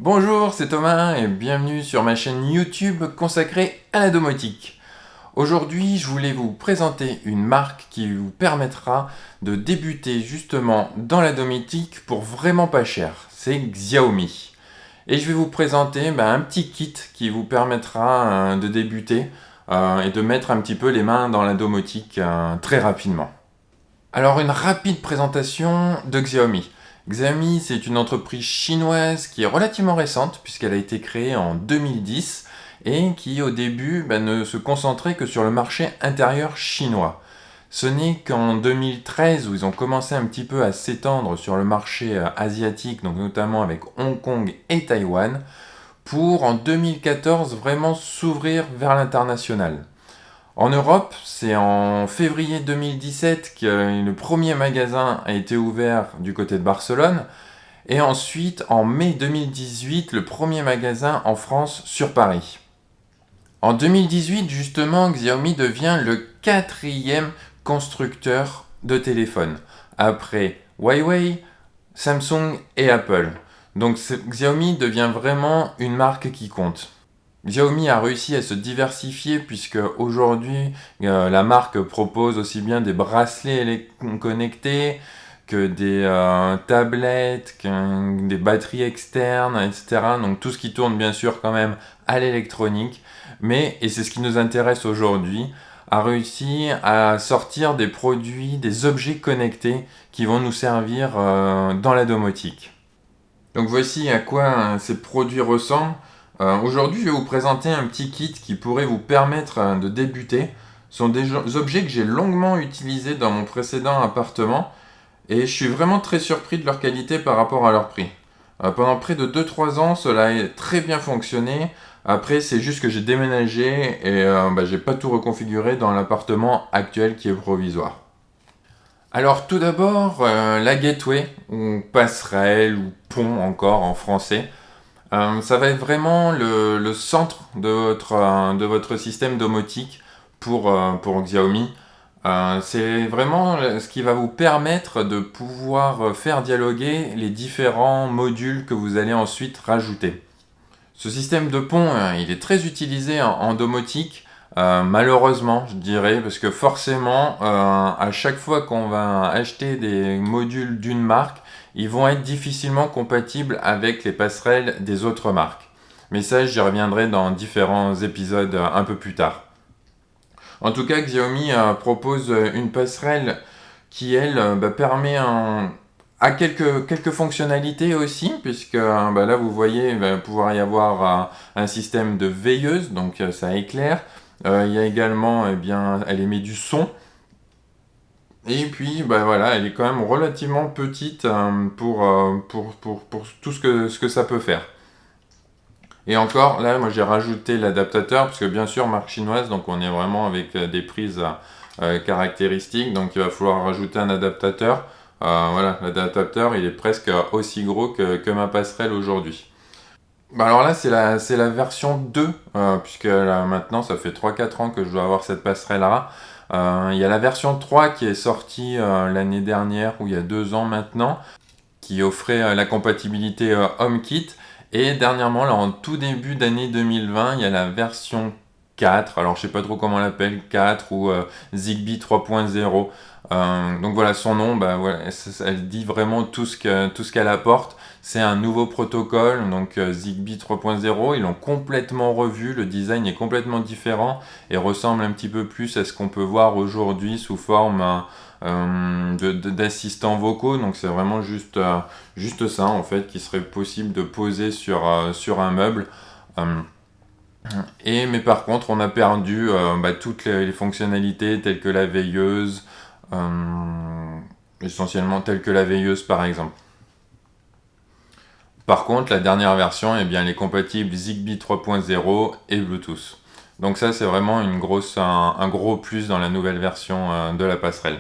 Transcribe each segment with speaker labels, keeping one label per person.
Speaker 1: Bonjour, c'est Thomas et bienvenue sur ma chaîne YouTube consacrée à la domotique. Aujourd'hui, je voulais vous présenter une marque qui vous permettra de débuter justement dans la domotique pour vraiment pas cher. C'est Xiaomi. Et je vais vous présenter un petit kit qui vous permettra de débuter et de mettre un petit peu les mains dans la domotique très rapidement. Alors une rapide présentation de Xiaomi. Xiaomi, c'est une entreprise chinoise qui est relativement récente puisqu'elle a été créée en 2010 et qui au début ne se concentrait que sur le marché intérieur chinois. Ce n'est qu'en 2013 où ils ont commencé un petit peu à s'étendre sur le marché asiatique, donc notamment avec Hong Kong et Taïwan, pour en 2014 vraiment s'ouvrir vers l'international. En Europe, c'est en février 2017 que le premier magasin a été ouvert du côté de Barcelone. Et ensuite, en mai 2018, le premier magasin en France sur Paris. En 2018, justement, Xiaomi devient le quatrième constructeur de téléphones, après Huawei, Samsung et Apple. Donc Xiaomi devient vraiment une marque qui compte. Xiaomi a réussi à se diversifier puisque aujourd'hui la marque propose aussi bien des bracelets connectés que des tablettes, que des batteries externes, etc. Donc tout ce qui tourne bien sûr quand même à l'électronique. Mais, et c'est ce qui nous intéresse aujourd'hui, a réussi à sortir des produits, des objets connectés qui vont nous servir dans la domotique. Donc voici à quoi ces produits ressemblent. Aujourd'hui, je vais vous présenter un petit kit qui pourrait vous permettre de débuter. Ce sont des objets que j'ai longuement utilisés dans mon précédent appartement et je suis vraiment très surpris de leur qualité par rapport à leur prix. Pendant près de 2-3 ans, cela a très bien fonctionné. Après, c'est juste que j'ai déménagé et j'ai pas tout reconfiguré dans l'appartement actuel qui est provisoire. Alors tout d'abord, la gateway, ou passerelle, ou pont encore en français. Ça va être vraiment le centre de votre système domotique pour Xiaomi. C'est vraiment ce qui va vous permettre de pouvoir faire dialoguer les différents modules que vous allez ensuite rajouter. Ce système de pont, il est très utilisé en domotique, malheureusement je dirais, parce que forcément, à chaque fois qu'on va acheter des modules d'une marque, ils vont être difficilement compatibles avec les passerelles des autres marques. Mais ça, j'y reviendrai dans différents épisodes un peu plus tard. En tout cas, Xiaomi propose une passerelle qui, elle, permet à quelques fonctionnalités aussi, puisque là, vous voyez, il va pouvoir y avoir un système de veilleuse, donc ça éclaire. Il y a également, elle émet du son. Et puis, voilà, elle est quand même relativement petite pour tout ce que ça peut faire. Et encore, là, moi j'ai rajouté l'adaptateur, parce que bien sûr, marque chinoise, donc on est vraiment avec des prises caractéristiques, donc il va falloir rajouter un adaptateur. Voilà, l'adaptateur, il est presque aussi gros que ma passerelle aujourd'hui. Alors là, c'est la version 2, puisque là, maintenant, ça fait 3-4 ans que je dois avoir cette passerelle-là. Il y a la version 3 qui est sortie l'année dernière, ou il y a 2 ans maintenant, qui offrait la compatibilité HomeKit. Et dernièrement, là, en tout début d'année 2020, il y a la version 4, alors je sais pas trop comment on l'appelle, 4 ou Zigbee 3.0. Donc voilà, son nom, voilà, elle dit vraiment tout ce qu'elle apporte. C'est un nouveau protocole, donc Zigbee 3.0, ils l'ont complètement revu, le design est complètement différent et ressemble un petit peu plus à ce qu'on peut voir aujourd'hui sous forme d'assistants vocaux. Donc c'est vraiment juste ça en fait qui serait possible de poser sur un meuble. Mais par contre, on a perdu toutes les fonctionnalités telles que la veilleuse, essentiellement telles que la veilleuse par exemple. Par contre, la dernière version, elle est compatible Zigbee 3.0 et Bluetooth. Donc ça, c'est vraiment un gros plus dans la nouvelle version de la passerelle.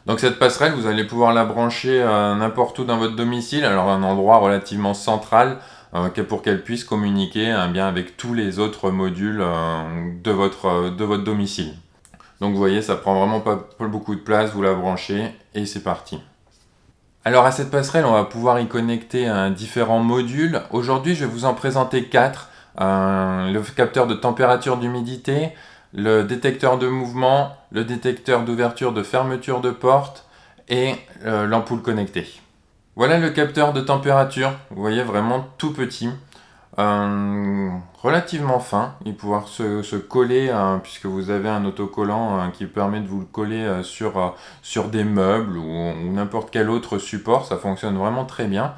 Speaker 1: Donc cette passerelle, vous allez pouvoir la brancher n'importe où dans votre domicile, alors un endroit relativement central pour qu'elle puisse communiquer avec tous les autres modules de votre domicile. Donc vous voyez, ça prend vraiment pas beaucoup de place, vous la branchez et c'est parti. Alors à cette passerelle, on va pouvoir y connecter différents modules. Aujourd'hui, je vais vous en présenter 4. Le capteur de température d'humidité, le détecteur de mouvement, le détecteur d'ouverture de fermeture de porte et l'ampoule connectée. Voilà le capteur de température. Vous voyez, vraiment tout petit. Relativement fin, il pouvoir se coller puisque vous avez un autocollant qui permet de vous le coller sur des meubles ou n'importe quel autre support, ça fonctionne vraiment très bien.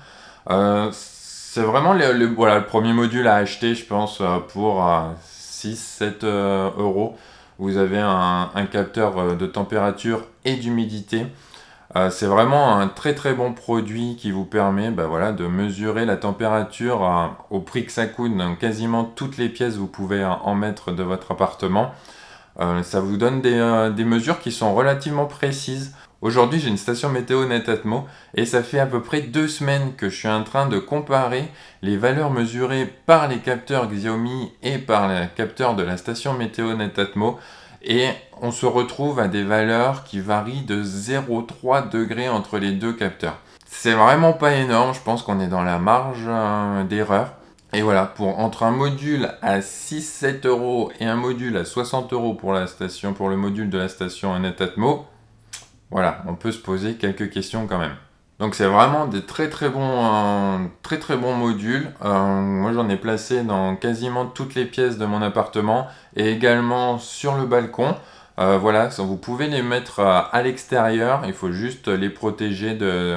Speaker 1: C'est vraiment voilà, le premier module à acheter, je pense, pour 6-7 euros. Vous avez un capteur de température et d'humidité. C'est vraiment un très très bon produit qui vous permet voilà, de mesurer la température au prix que ça coûte. Donc, quasiment toutes les pièces vous pouvez en mettre de votre appartement. Ça vous donne des mesures qui sont relativement précises. Aujourd'hui, j'ai une station météo Netatmo et ça fait à peu près 2 semaines que je suis en train de comparer les valeurs mesurées par les capteurs Xiaomi et par les capteurs de la station météo Netatmo. Et on se retrouve à des valeurs qui varient de 0,3 degrés entre les deux capteurs. C'est vraiment pas énorme, je pense qu'on est dans la marge d'erreur. Et voilà, entre un module à 6-7 euros et un module à 60 euros pour le module de la station Netatmo, voilà, on peut se poser quelques questions quand même. Donc c'est vraiment des très très bons modules. Moi j'en ai placé dans quasiment toutes les pièces de mon appartement et également sur le balcon. Voilà, vous pouvez les mettre à l'extérieur, il faut juste les protéger de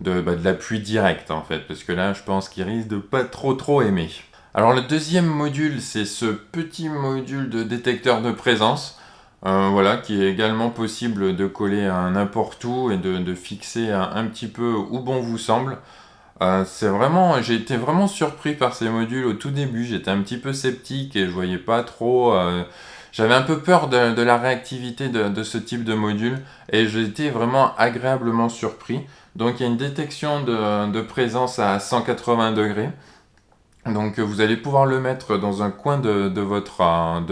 Speaker 1: la pluie directe en fait, parce que là je pense qu'ils risquent de pas trop aimer. Alors le deuxième module, c'est ce petit module de détecteur de présence. Voilà, qui est également possible de coller à n'importe où et de fixer un petit peu où bon vous semble. J'ai été vraiment surpris par ces modules au tout début. J'étais un petit peu sceptique et je voyais pas trop. J'avais un peu peur de la réactivité de ce type de module et j'ai été vraiment agréablement surpris. Donc il y a une détection de présence à 180 degrés. Donc vous allez pouvoir le mettre dans un coin de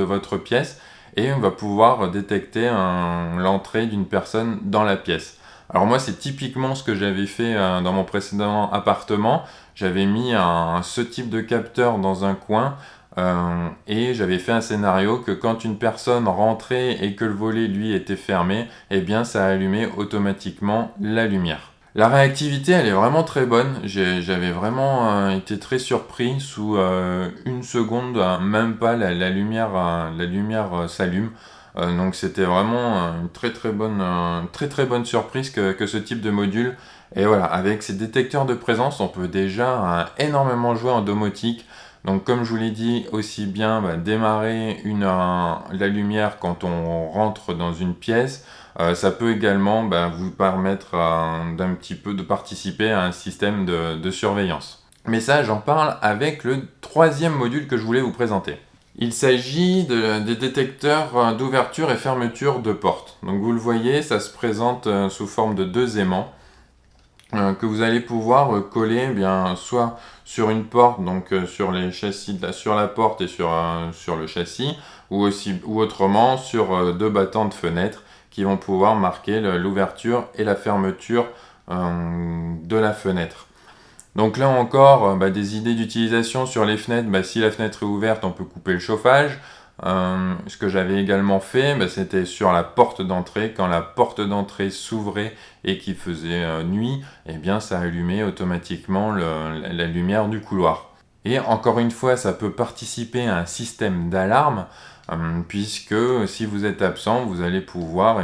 Speaker 1: votre pièce et on va pouvoir détecter l'entrée d'une personne dans la pièce. Alors moi c'est typiquement ce que j'avais fait dans mon précédent appartement. J'avais mis ce type de capteur dans un coin et j'avais fait un scénario que quand une personne rentrait et que le volet lui était fermé, eh bien ça allumait automatiquement la lumière. La réactivité, elle est vraiment très bonne. J'avais vraiment été très surpris. Sous 1 seconde, même pas, la lumière s'allume. Donc c'était vraiment une très très bonne surprise que ce type de module. Et voilà, avec ces détecteurs de présence, on peut déjà énormément jouer en domotique. Donc comme je vous l'ai dit, aussi bien démarrer la lumière quand on rentre dans une pièce. Ça peut également vous permettre d'un petit peu de participer à un système de surveillance. Mais ça, j'en parle avec le troisième module que je voulais vous présenter. Il s'agit des détecteurs d'ouverture et fermeture de porte. Donc vous le voyez, ça se présente sous forme de 2 aimants que vous allez pouvoir coller soit sur une porte, donc sur les châssis, sur la porte et sur le châssis, ou autrement sur 2 battants de fenêtres qui vont pouvoir marquer l'ouverture et la fermeture de la fenêtre. Donc là encore, des idées d'utilisation sur les fenêtres. Si la fenêtre est ouverte, on peut couper le chauffage. Ce que j'avais également fait, c'était sur la porte d'entrée. Quand la porte d'entrée s'ouvrait et qu'il faisait nuit, eh bien ça allumait automatiquement la lumière du couloir. Et encore une fois, ça peut participer à un système d'alarme, puisque si vous êtes absent, vous allez pouvoir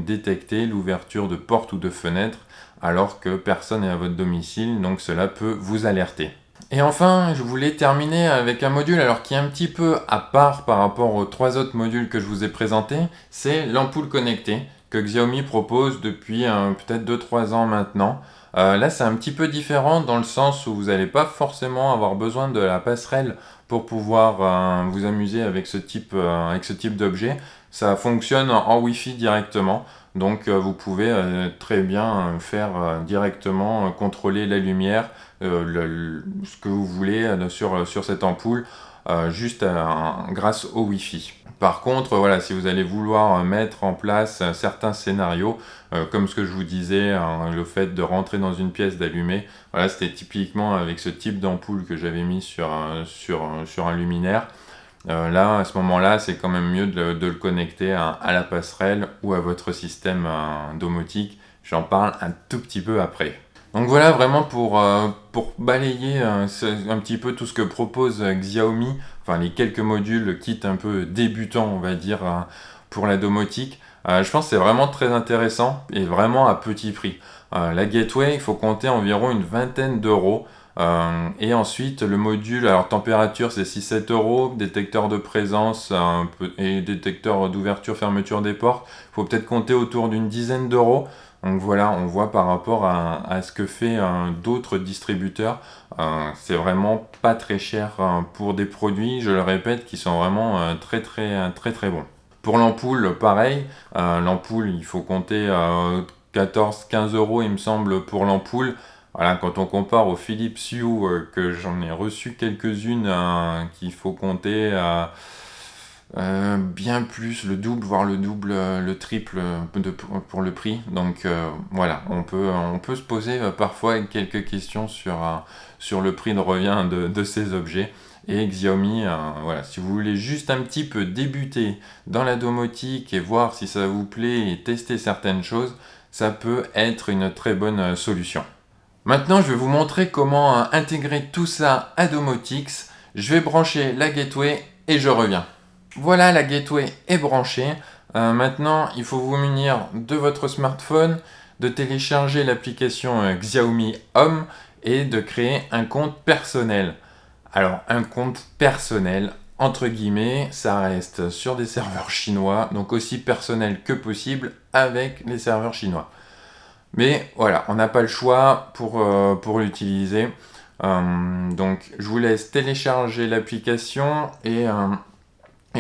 Speaker 1: détecter l'ouverture de porte ou de fenêtre alors que personne n'est à votre domicile, donc cela peut vous alerter. Et enfin, je voulais terminer avec un module qui est un petit peu à part par rapport aux 3 autres modules que je vous ai présentés, c'est l'ampoule connectée que Xiaomi propose depuis peut-être 2-3 ans maintenant. Là, c'est un petit peu différent dans le sens où vous n'allez pas forcément avoir besoin de la passerelle pour pouvoir vous amuser avec ce type d'objet. ça fonctionne en Wi-Fi directement. Donc vous pouvez très bien faire directement contrôler la lumière, ce que vous voulez sur cette ampoule, juste grâce au Wi-Fi. Par contre, voilà, si vous allez vouloir mettre en place certains scénarios, comme ce que je vous disais, hein, le fait de rentrer dans une pièce, d'allumer, voilà, c'était typiquement avec ce type d'ampoule que j'avais mis sur un luminaire. Là, à ce moment-là, c'est quand même mieux de le connecter à la passerelle ou à votre système domotique. J'en parle un tout petit peu après. Donc voilà, vraiment pour balayer un petit peu tout ce que propose Xiaomi, enfin les quelques modules kit un peu débutants, on va dire, pour la domotique. Je pense que c'est vraiment très intéressant et vraiment à petit prix. La Gateway, il faut compter environ une vingtaine d'euros. Et ensuite, le module, alors température, c'est 6-7 euros, détecteur de présence et détecteur d'ouverture-fermeture des portes, il faut peut-être compter autour d'une dizaine d'euros. Donc voilà, on voit par rapport à ce que fait d'autres distributeurs, c'est vraiment pas très cher pour des produits, je le répète, qui sont vraiment très bons. Pour l'ampoule, pareil, l'ampoule, il faut compter 14-15 euros, il me semble, pour l'ampoule. Voilà, quand on compare au Philips Hue, que j'en ai reçu quelques-unes, qu'il faut compter bien plus, le double, voire le double, le triple pour le prix. Donc voilà, on peut se poser parfois quelques questions sur le prix de revient de ces objets. Et Xiaomi, voilà, si vous voulez juste un petit peu débuter dans la domotique et voir si ça vous plaît et tester certaines choses, ça peut être une très bonne solution. Maintenant, je vais vous montrer comment intégrer tout ça à Domotix. Je vais brancher la gateway et je reviens. Voilà, la gateway est branchée. Maintenant, il faut vous munir de votre smartphone, de télécharger l'application Xiaomi Home et de créer un compte personnel. Alors, un compte personnel, entre guillemets, ça reste sur des serveurs chinois, donc aussi personnel que possible avec les serveurs chinois. Mais voilà, on n'a pas le choix pour l'utiliser. Donc je vous laisse télécharger l'application et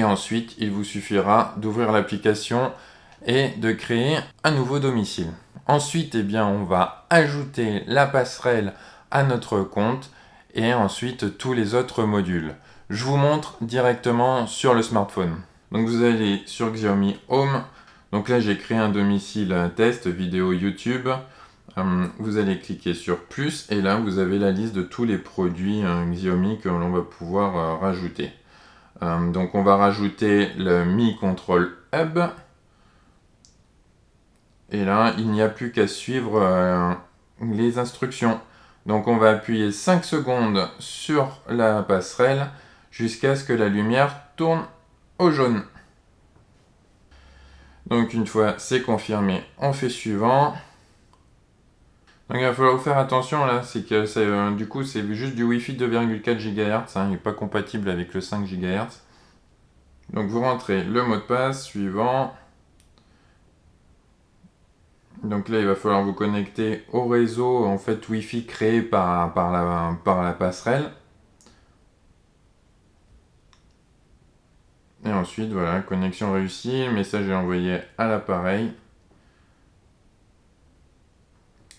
Speaker 1: ensuite il vous suffira d'ouvrir l'application et de créer un nouveau domicile. Ensuite, eh bien, on va ajouter la passerelle à notre compte et ensuite tous les autres modules. Je vous montre directement sur le smartphone. Donc vous allez sur Xiaomi Home. Donc là, j'ai créé un domicile test vidéo YouTube. Vous allez cliquer sur plus et là, vous avez la liste de tous les produits Xiaomi que l'on va pouvoir rajouter. Donc on va rajouter le Mi Control Hub. Et là, il n'y a plus qu'à suivre les instructions. Donc on va appuyer 5 secondes sur la passerelle jusqu'à ce que la lumière tourne au jaune. Donc une fois c'est confirmé, on fait suivant. Donc il va falloir faire attention là, c'est que du coup c'est juste du Wi-Fi 2,4 GHz, il n'est pas compatible avec le 5 GHz. Donc vous rentrez le mot de passe suivant. Donc là il va falloir vous connecter au réseau en fait Wi-Fi créé par la passerelle. Et ensuite voilà, connexion réussie, le message est envoyé à l'appareil.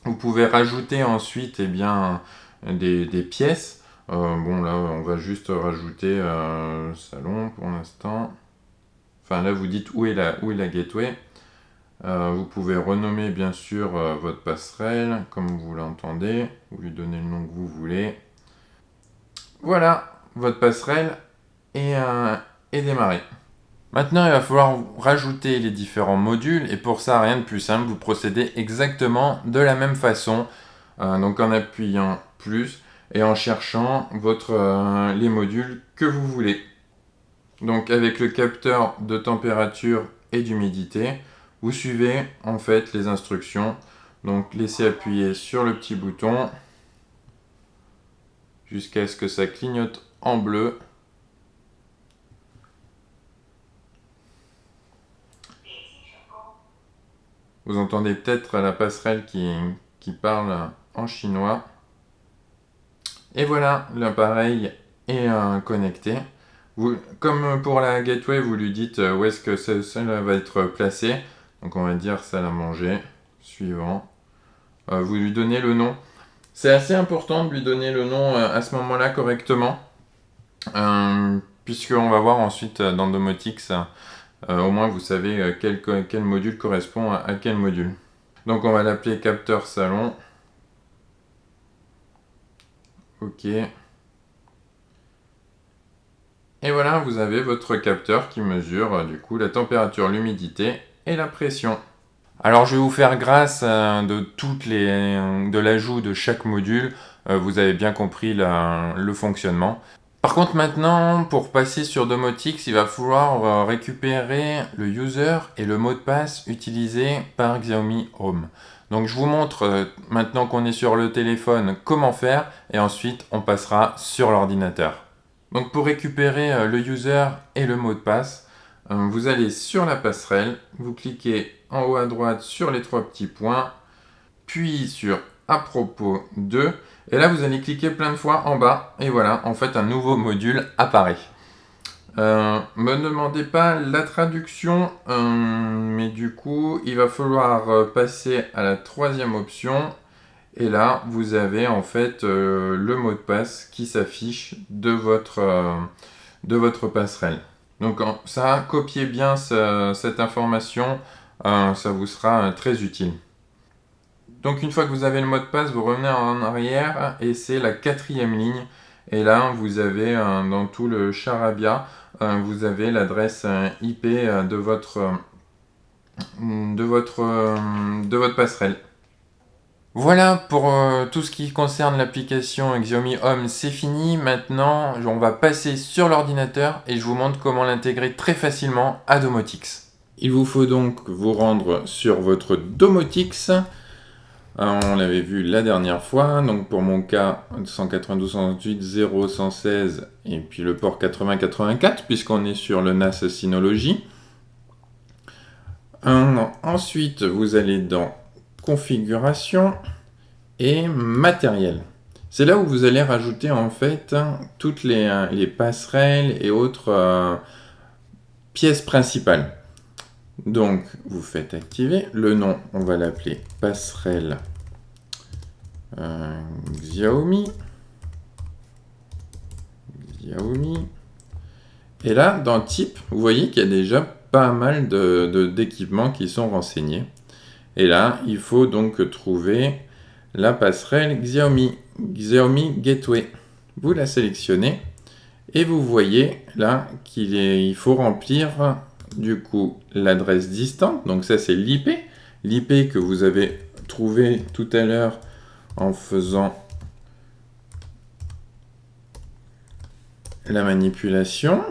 Speaker 1: Vous pouvez rajouter ensuite des pièces. Bon là on va juste rajouter salon pour l'instant. Enfin là vous dites où est la gateway. Vous pouvez renommer bien sûr votre passerelle comme vous l'entendez. Vous lui donnez le nom que vous voulez. Voilà, votre passerelle est démarrée. Maintenant, il va falloir rajouter les différents modules et pour ça, rien de plus simple, vous procédez exactement de la même façon. Donc en appuyant plus et en cherchant les modules que vous voulez. Donc avec le capteur de température et d'humidité, vous suivez en fait les instructions. Donc laissez appuyer sur le petit bouton jusqu'à ce que ça clignote en bleu. Vous entendez peut-être la passerelle qui parle en chinois. Et voilà, l'appareil est connecté. Comme pour la gateway, vous lui dites où est-ce que celle va être placée. Donc on va dire salle à manger. Suivant. Vous lui donnez le nom. C'est assez important de lui donner le nom à ce moment-là correctement. Puisqu'on va voir ensuite dans Domotics, au moins vous savez quel module correspond à quel module. Donc on va l'appeler capteur salon. Ok. Et voilà, vous avez votre capteur qui mesure du coup la température, l'humidité et la pression. Alors je vais vous faire grâce de l'ajout de chaque module. Vous avez bien compris le fonctionnement. Par contre maintenant, pour passer sur Domotics, il va falloir récupérer le user et le mot de passe utilisé par Xiaomi Home. Donc je vous montre maintenant qu'on est sur le téléphone comment faire et ensuite on passera sur l'ordinateur. Donc pour récupérer le user et le mot de passe, vous allez sur la passerelle, vous cliquez en haut à droite sur les trois petits points, puis sur à propos de, et là vous allez cliquer plein de fois en bas, et voilà, en fait un nouveau module apparaît. Me demandez pas la traduction, mais du coup il va falloir passer à la troisième option, et là vous avez en fait le mot de passe qui s'affiche de votre passerelle. Donc ça, copiez bien cette information, ça vous sera très utile. Donc une fois que vous avez le mot de passe, vous revenez en arrière et c'est la quatrième ligne. Et là, vous avez dans tout le charabia, vous avez l'adresse IP de votre passerelle. Voilà pour tout ce qui concerne l'application Xiaomi Home, c'est fini. Maintenant, on va passer sur l'ordinateur et je vous montre comment l'intégrer très facilement à Domotics. Il vous faut donc vous rendre sur votre Domotics. On l'avait vu la dernière fois, donc pour mon cas 192.168.0.116 et puis le port 8084 puisqu'on est sur le NAS Synology. Ensuite, vous allez dans configuration et matériel. C'est là où vous allez rajouter en fait toutes les passerelles et autres pièces principales. Donc, vous faites activer. Le nom, on va l'appeler passerelle Xiaomi. Et là, dans type, vous voyez qu'il y a déjà pas mal d'équipements qui sont renseignés. Et là, il faut donc trouver la passerelle Xiaomi Gateway. Vous la sélectionnez et vous voyez là qu'il faut remplir du coup l'adresse distante. Donc ça c'est l'IP que vous avez trouvé tout à l'heure en faisant la manipulation.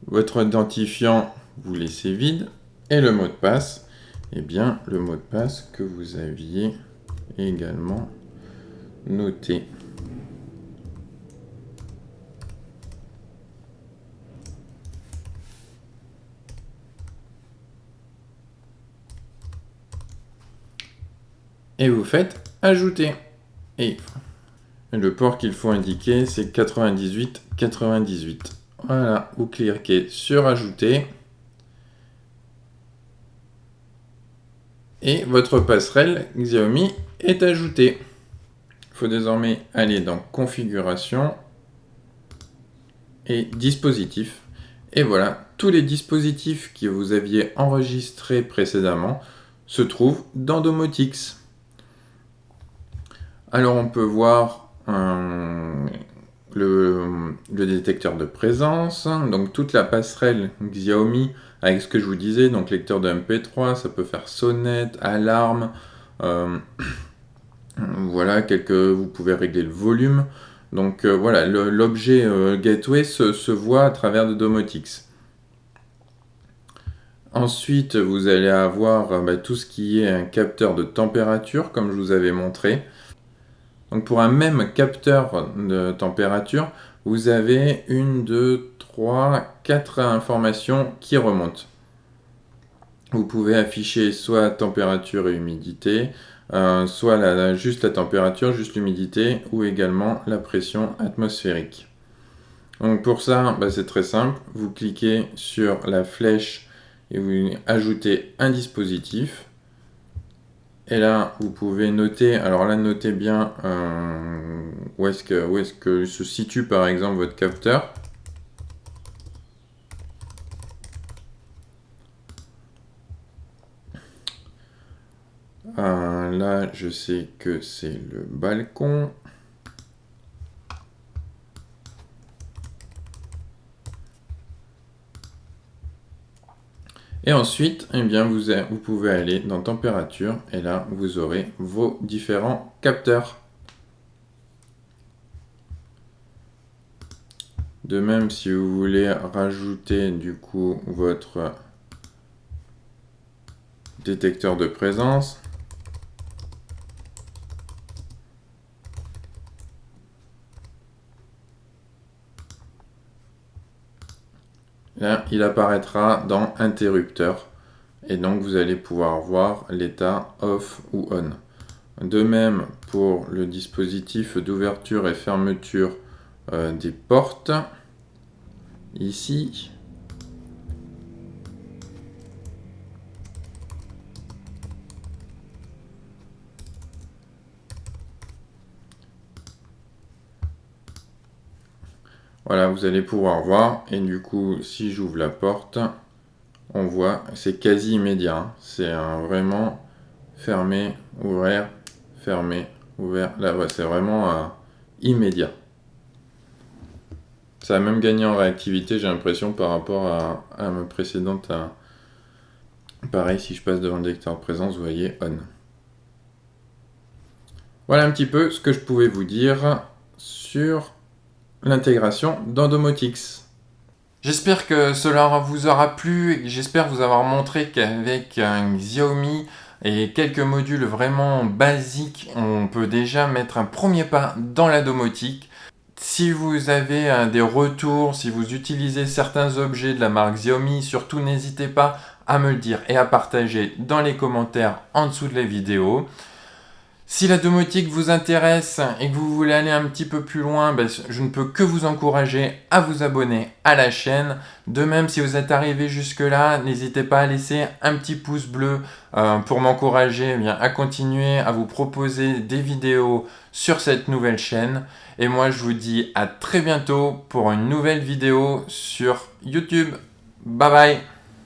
Speaker 1: Votre identifiant, vous laissez vide. Et le mot de passe, eh bien le mot de passe que vous aviez également noté. Et vous faites ajouter. Et le port qu'il faut indiquer, c'est 9898. Voilà, vous cliquez sur ajouter. Et votre passerelle Xiaomi est ajoutée. Il faut désormais aller dans configuration et dispositifs. Et voilà, tous les dispositifs que vous aviez enregistrés précédemment se trouvent dans Domotics. Alors on peut voir le détecteur de présence, donc toute la passerelle Xiaomi avec ce que je vous disais, donc lecteur de MP3, ça peut faire sonnette, alarme, voilà, vous pouvez régler le volume. Donc voilà, l'objet Gateway se voit à travers de Domotics. Ensuite, vous allez avoir tout ce qui est un capteur de température, comme je vous avais montré. Donc pour un même capteur de température, vous avez 1, 2, 3, 4 informations qui remontent. Vous pouvez afficher soit température et humidité, soit juste la température, juste l'humidité, ou également la pression atmosphérique. Donc pour ça, c'est très simple. Vous cliquez sur la flèche et vous ajoutez un dispositif. Et là, vous pouvez noter, alors là, notez bien où est-ce que se situe par exemple votre capteur. Là, je sais que c'est le balcon. Et ensuite, eh bien, vous pouvez aller dans température et là, vous aurez vos différents capteurs. De même, si vous voulez rajouter du coup votre détecteur de présence, là, il apparaîtra dans interrupteur et donc vous allez pouvoir voir l'état off ou on. De même pour le dispositif d'ouverture et fermeture des portes, ici. Voilà, vous allez pouvoir voir, et du coup, si j'ouvre la porte, on voit, c'est quasi immédiat, hein. C'est vraiment fermé, ouvert, fermé, ouvert. Là, ouais, c'est vraiment immédiat. Ça a même gagné en réactivité, j'ai l'impression, par rapport à ma précédente. Pareil, si je passe devant le détecteur de présence, vous voyez, on. Voilà un petit peu ce que je pouvais vous dire sur l'intégration dans Domotix. J'espère que cela vous aura plu et j'espère vous avoir montré qu'avec un Xiaomi et quelques modules vraiment basiques, on peut déjà mettre un premier pas dans la domotique. Si vous avez des retours, si vous utilisez certains objets de la marque Xiaomi, surtout n'hésitez pas à me le dire et à partager dans les commentaires en dessous de la vidéo. Si la domotique vous intéresse et que vous voulez aller un petit peu plus loin, je ne peux que vous encourager à vous abonner à la chaîne. De même, si vous êtes arrivé jusque-là, n'hésitez pas à laisser un petit pouce bleu pour m'encourager à continuer à vous proposer des vidéos sur cette nouvelle chaîne. Et moi, je vous dis à très bientôt pour une nouvelle vidéo sur YouTube. Bye bye!